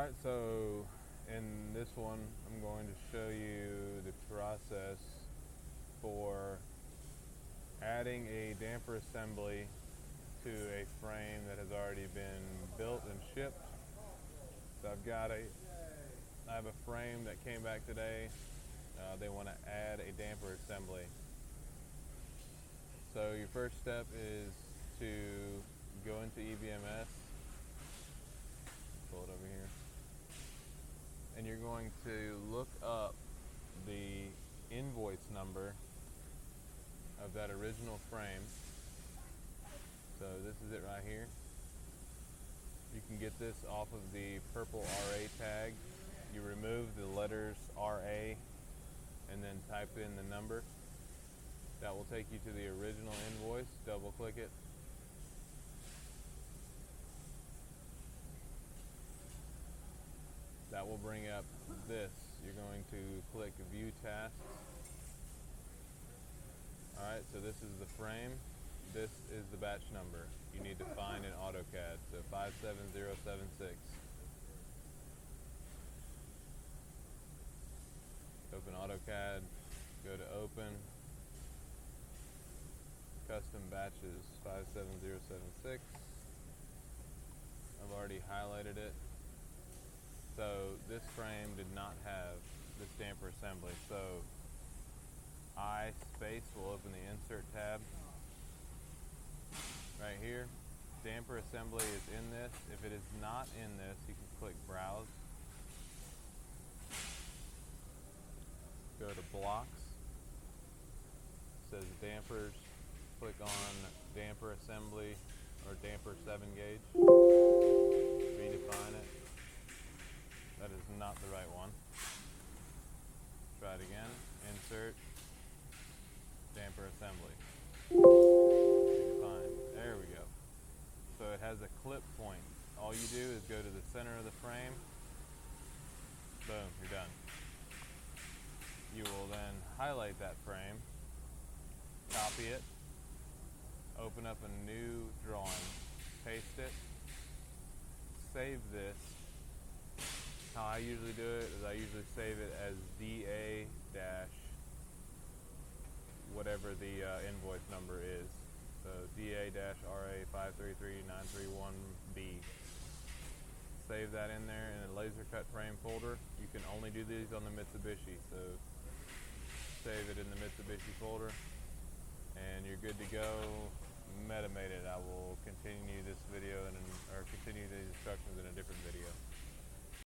Alright, so in this one I'm going to show you the process for adding a damper assembly to a frame that has already been built and shipped. So I have a frame that came back today. They want to add a damper assembly. So your first step is to go into EBMS, pull it over here, and you're going to look up the invoice number of that original frame. So this is it right here. You can get this off of the purple RA tag. You remove the letters RA and then type in the number. That will take you to the original invoice. Double click it. That will bring up this. You're going to click View Tasks. Alright, so this is the frame. This is the batch number you need to find in AutoCAD. So 57076. Open AutoCAD, go to Open, Custom Batches 57076. I've already highlighted it. So this frame did not have this damper assembly. So I space will open the Insert tab. Right here, damper assembly is in this. If it is not in this, you can click Browse. Go to Blocks. It says Dampers. Click on Damper Assembly or Damper 7 gauge. Redefine it. That is not the right one. Try it again. Insert. Damper Assembly. Redefine. There we go. So it has a clip point. All you do is go to the center of the frame. Boom, you're done. You will then highlight that frame, copy it, open up a new drawing, paste it, save this. How I usually do it is I usually save it as DA dash whatever the invoice number is. So DA dash RA 533931B. Save that in there in a laser cut frame folder. You can only do these on the Mitsubishi, so save it in the Mitsubishi folder and you're good to go. Metamate it. I will continue this video or continue the instructions